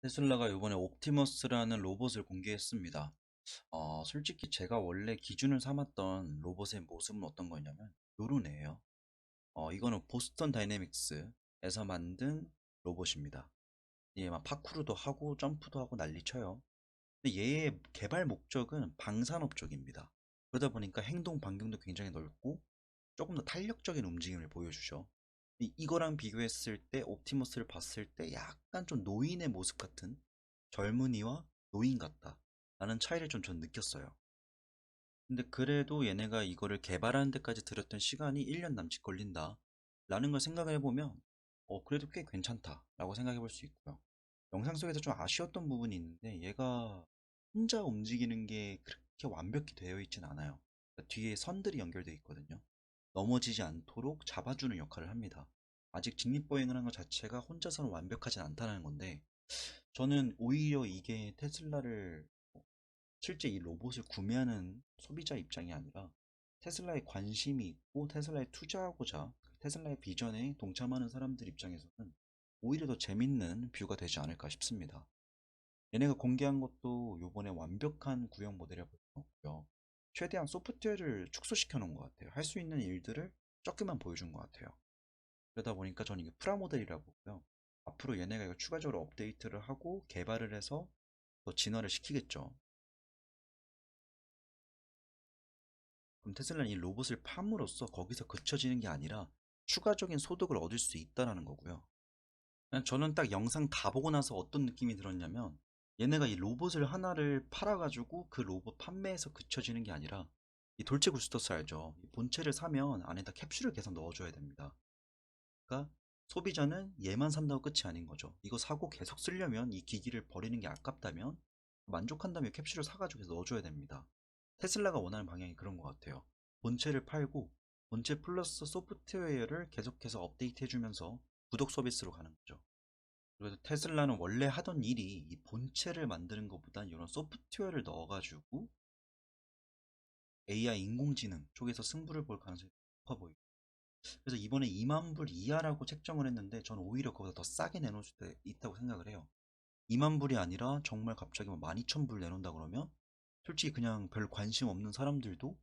테슬라가 이번에 옵티머스라는 로봇을 공개했습니다. 솔직히 제가 원래 기준을 삼았던 로봇의 모습은 어떤 거냐면 요런 애예요. 이거는 보스턴 다이내믹스에서 만든 로봇입니다. 얘 막 파쿠르도 하고 점프도 하고 난리 쳐요. 근데 얘의 개발 목적은 방산업 쪽입니다. 그러다 보니까 행동 반경도 굉장히 넓고 조금 더 탄력적인 움직임을 보여주죠. 이거랑 비교했을 때 옵티머스를 봤을 때 약간 좀 노인의 모습 같은 젊은이와 노인 같다 라는 차이를 좀 전 느꼈어요. 근데 그래도 얘네가 이거를 개발하는 데까지 들였던 시간이 1년 남짓 걸린다 라는 걸 생각을 해보면 그래도 꽤 괜찮다 라고 생각해 볼 수 있고요. 영상 속에서 좀 아쉬웠던 부분이 있는데 얘가 혼자 움직이는 게 그렇게 완벽히 되어 있진 않아요. 그러니까 뒤에 선들이 연결되어 있거든요. 넘어지지 않도록 잡아주는 역할을 합니다. 아직 직립보행을 한 것 자체가 혼자서는 완벽하진 않다는 건데 저는 오히려 이게 테슬라를 실제 이 로봇을 구매하는 소비자 입장이 아니라 테슬라에 관심이 있고 테슬라에 투자하고자 테슬라의 비전에 동참하는 사람들 입장에서는 오히려 더 재밌는 뷰가 되지 않을까 싶습니다. 얘네가 공개한 것도 요번에 완벽한 구형 모델이라 볼 수는 없고요. 최대한 소프트웨어를 축소시켜 놓은 것 같아요. 할 수 있는 일들을 조금만 보여준 것 같아요. 그러다 보니까 저는 이게 프라모델이라고 보고요. 앞으로 얘네가 이거 추가적으로 업데이트를 하고 개발을 해서 더 진화를 시키겠죠. 그럼 테슬라는 이 로봇을 팜으로써 거기서 그쳐지는 게 아니라 추가적인 소득을 얻을 수 있다는 거고요. 그냥 저는 딱 영상 다 보고 나서 어떤 느낌이 들었냐면 얘네가 이 로봇을 하나를 팔아가지고 그 로봇 판매에서 그쳐지는 게 아니라 이 돌체 구스터스 알죠? 이 본체를 사면 안에다 캡슐을 계속 넣어줘야 됩니다. 그러니까 소비자는 얘만 산다고 끝이 아닌 거죠. 이거 사고 계속 쓰려면 이 기기를 버리는 게 아깝다면 만족한다면 캡슐을 사가지고 계속 넣어줘야 됩니다. 테슬라가 원하는 방향이 그런 것 같아요. 본체를 팔고 본체 플러스 소프트웨어를 계속해서 업데이트 해주면서 구독 서비스로 가는 거죠. 그래서 테슬라는 원래 하던 일이 이 본체를 만드는 것보단 이런 소프트웨어를 넣어가지고 AI 인공지능 쪽에서 승부를 볼 가능성이 높아 보여요. 그래서 이번에 2만 불 이하라고 책정을 했는데 저는 오히려 그보다 더 싸게 내놓을 수도 있다고 생각을 해요. 2만 불이 아니라 정말 갑자기 12,000불 내놓는다 그러면 솔직히 그냥 별 관심 없는 사람들도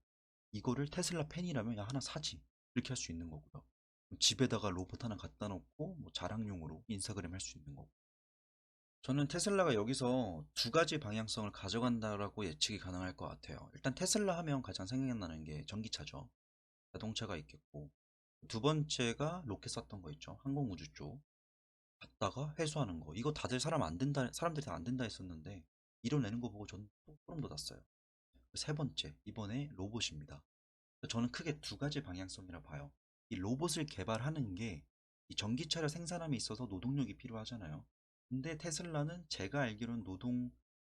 이거를 테슬라 팬이라면 야 하나 사지 이렇게 할 수 있는 거고요. 집에다가 로봇 하나 갖다 놓고 뭐 자랑용으로 인스타그램 할 수 있는 거고. 저는 테슬라가 여기서 두 가지 방향성을 가져간다라고 예측이 가능할 것 같아요. 일단 테슬라 하면 가장 생각나는 게 전기차죠. 자동차가 있겠고 두 번째가 로켓 쐈던 거 있죠. 항공우주 쪽 갔다가 회수하는 거. 이거 다들 사람 안 된다, 사람들이 다 안 된다 했었는데 이뤄내는 거 보고 저는 또 소름 돋았어요. 세 번째 이번에 로봇입니다. 저는 크게 두 가지 방향성이라 봐요. 이 로봇을 개발하는 게 이 전기차를 생산함에 있어서 노동력이 필요하잖아요. 근데 테슬라는 제가 알기로는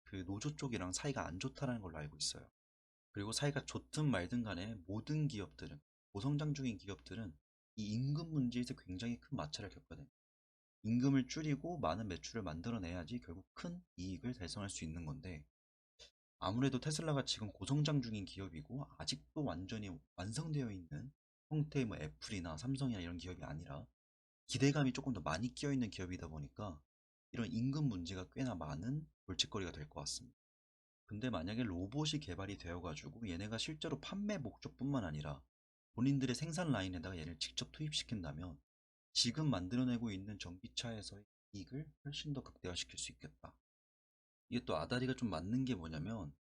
그 노조 쪽이랑 사이가 안 좋다는 걸로 알고 있어요. 그리고 사이가 좋든 말든 간에 모든 기업들은, 고성장 중인 기업들은 이 임금 문제에서 굉장히 큰 마찰을 겪거든요. 임금을 줄이고 많은 매출을 만들어내야지 결국 큰 이익을 달성할 수 있는 건데 아무래도 테슬라가 지금 고성장 중인 기업이고 아직도 완전히 완성되어 있는 형태의 뭐 애플이나 삼성이나 이런 기업이 아니라 기대감이 조금 더 많이 끼어 있는 기업이다 보니까 이런 임금 문제가 꽤나 많은 골칫거리가 될 것 같습니다. 근데 만약에 로봇이 개발이 되어가지고 얘네가 실제로 판매 목적뿐만 아니라 본인들의 생산 라인에다가 얘를 직접 투입시킨다면 지금 만들어내고 있는 전기차에서의 이익을 훨씬 더 극대화시킬 수 있겠다. 이게 또 아다리가 좀 맞는 게 뭐냐면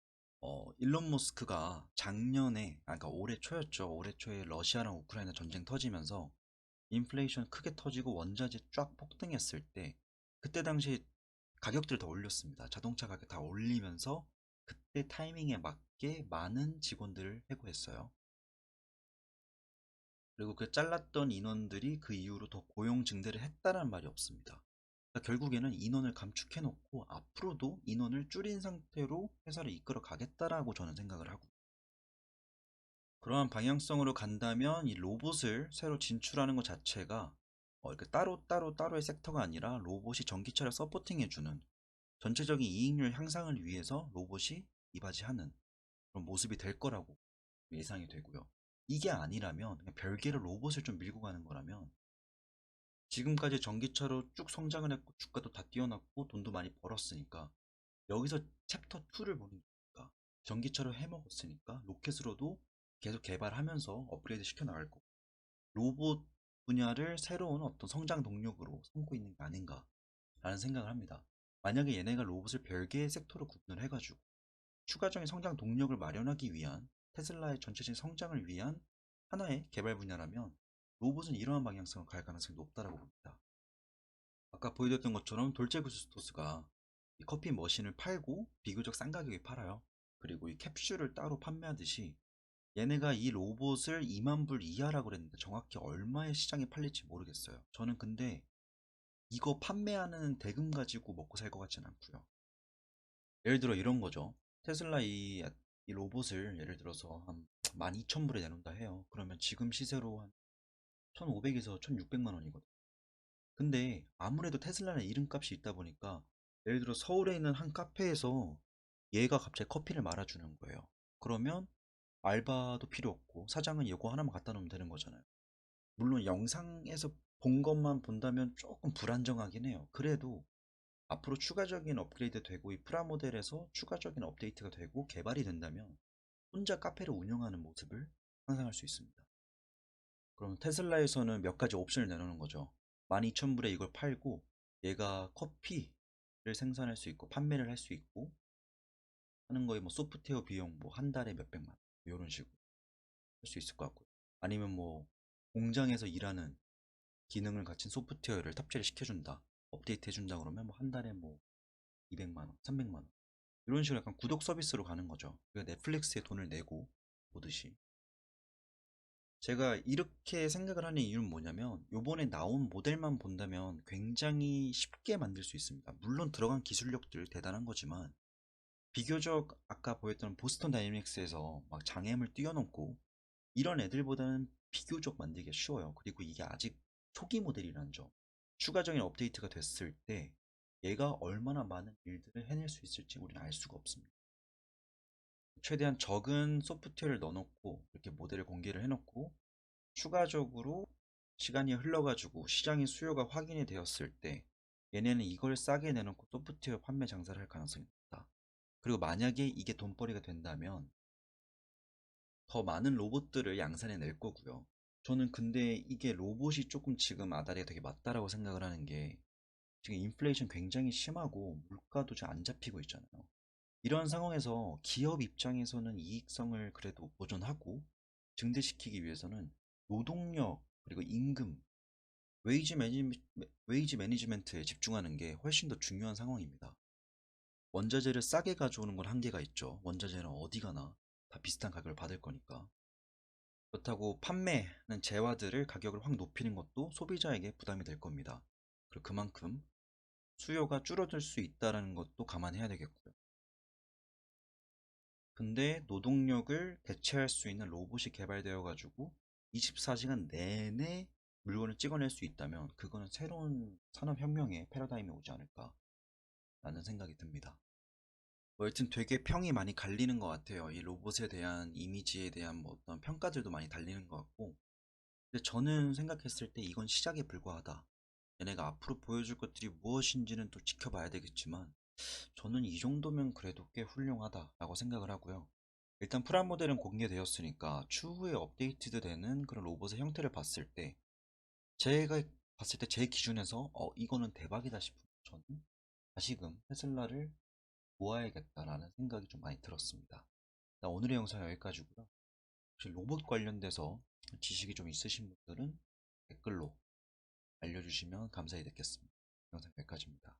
일론 머스크가 작년에 그러니까 올해 초였죠. 올해 초에 러시아랑 우크라이나 전쟁 터지면서 인플레이션 크게 터지고 원자재 쫙 폭등했을 때 그때 당시 가격들을 더 올렸습니다. 자동차 가격 다 올리면서 그때 타이밍에 맞게 많은 직원들을 해고했어요. 그리고 그 잘랐던 인원들이 그 이후로 더 고용 증대를 했다는 말이 없습니다. 그러니까 결국에는 인원을 감축해 놓고 앞으로도 인원을 줄인 상태로 회사를 이끌어 가겠다라고 저는 생각을 하고 그러한 방향성으로 간다면 이 로봇을 새로 진출하는 것 자체가 이렇게 따로의 섹터가 아니라 로봇이 전기차를 서포팅해주는 전체적인 이익률 향상을 위해서 로봇이 이바지하는 그런 모습이 될 거라고 예상이 되고요. 이게 아니라면 그냥 별개로 로봇을 좀 밀고 가는 거라면 지금까지 전기차로 쭉 성장을 했고 주가도 다 뛰어났고 돈도 많이 벌었으니까 여기서 챕터 2를 보는 거니까 전기차로 해먹었으니까 로켓으로도 계속 개발하면서 업그레이드 시켜 나갈 거고 로봇 분야를 새로운 어떤 성장 동력으로 삼고 있는 게 아닌가라는 생각을 합니다. 만약에 얘네가 로봇을 별개의 섹터로 구분을 해가지고 추가적인 성장 동력을 마련하기 위한 테슬라의 전체적인 성장을 위한 하나의 개발 분야라면 로봇은 이러한 방향성을 갈 가능성이 높다고 봅니다. 아까 보여드렸던 것처럼 돌체구스토스가 이 커피 머신을 팔고 비교적 싼 가격에 팔아요. 그리고 이 캡슐을 따로 판매하듯이 얘네가 이 로봇을 2만 불 이하라고 그랬는데 정확히 얼마의 시장에 팔릴지 모르겠어요. 저는 근데 이거 판매하는 대금 가지고 먹고 살 것 같진 않고요. 예를 들어 이런 거죠. 테슬라 이 로봇을 예를 들어서 한 12,000불에 내놓는다 해요. 그러면 지금 시세로 한 1,500에서 1,600만 원이거든요. 근데 아무래도 테슬라는 이름값이 있다 보니까 예를 들어 서울에 있는 한 카페에서 얘가 갑자기 커피를 말아주는 거예요. 그러면 알바도 필요 없고 사장은 이거 하나만 갖다 놓으면 되는 거잖아요. 물론 영상에서 본 것만 본다면 조금 불안정하긴 해요. 그래도 앞으로 추가적인 업그레이드 되고 이 프라모델에서 추가적인 업데이트가 되고 개발이 된다면 혼자 카페를 운영하는 모습을 상상할 수 있습니다. 그럼 테슬라에서는 몇 가지 옵션을 내놓는 거죠. 12,000불에 이걸 팔고 얘가 커피를 생산할 수 있고 판매를 할 수 있고 하는 거에 뭐 소프트웨어 비용 뭐 한 달에 몇백만 원 이런 식으로 할 수 있을 것 같고요. 아니면 뭐 공장에서 일하는 기능을 갖춘 소프트웨어를 탑재를 시켜준다. 업데이트 해준다 그러면 뭐 한 달에 뭐 200만 원, 300만 원 이런 식으로 약간 구독 서비스로 가는 거죠. 그러니까 넷플릭스에 돈을 내고 보듯이. 제가 이렇게 생각을 하는 이유는 뭐냐면 요번에 나온 모델만 본다면 굉장히 쉽게 만들 수 있습니다. 물론 들어간 기술력들 대단한 거지만 비교적 아까 보였던 보스턴 다이내믹스에서 막 장애물 뛰어넘고 이런 애들보다는 비교적 만들기가 쉬워요. 그리고 이게 아직 초기 모델이라는 점. 추가적인 업데이트가 됐을 때 얘가 얼마나 많은 일들을 해낼 수 있을지 우리는 알 수가 없습니다. 최대한 적은 소프트웨어를 넣어놓고 이렇게 모델을 공개를 해놓고 추가적으로 시간이 흘러가지고 시장의 수요가 확인이 되었을 때 얘네는 이걸 싸게 내놓고 소프트웨어 판매 장사를 할 가능성이 높다. 그리고 만약에 이게 돈벌이가 된다면 더 많은 로봇들을 양산해 낼 거고요. 저는 근데 이게 로봇이 조금 지금 아다리가 되게 맞다라고 생각을 하는 게 지금 인플레이션 굉장히 심하고 물가도 잘 안 잡히고 있잖아요. 이런 상황에서 기업 입장에서는 이익성을 그래도 보존하고 증대시키기 위해서는 노동력 그리고 임금 웨이지 매니지멘트에 집중하는 게 훨씬 더 중요한 상황입니다. 원자재를 싸게 가져오는 건 한계가 있죠. 원자재는 어디 가나 다 비슷한 가격을 받을 거니까. 그렇다고 판매는 재화들을 가격을 확 높이는 것도 소비자에게 부담이 될 겁니다. 그리고 그만큼 수요가 줄어들 수 있다는 것도 감안해야 되겠고요. 근데 노동력을 대체할 수 있는 로봇이 개발되어 가지고 24시간 내내 물건을 찍어낼 수 있다면 그거는 새로운 산업혁명의 패러다임이 오지 않을까 라는 생각이 듭니다. 뭐 여튼 되게 평이 많이 갈리는 것 같아요. 이 로봇에 대한 이미지에 대한 뭐 어떤 평가들도 많이 달리는 것 같고 근데 저는 생각했을 때 이건 시작에 불과하다. 얘네가 앞으로 보여줄 것들이 무엇인지는 또 지켜봐야 되겠지만 저는 이 정도면 그래도 꽤 훌륭하다라고 생각을 하고요. 일단 프라모델은 공개되었으니까 추후에 업데이트드 되는 그런 로봇의 형태를 봤을 때 제가 봤을 때 제 기준에서 이거는 대박이다 싶은 저는 다시금 테슬라를 모아야겠다라는 생각이 좀 많이 들었습니다. 오늘의 영상 여기까지고요. 혹시 로봇 관련돼서 지식이 좀 있으신 분들은 댓글로 알려주시면 감사히 듣겠습니다. 영상 여기까지입니다.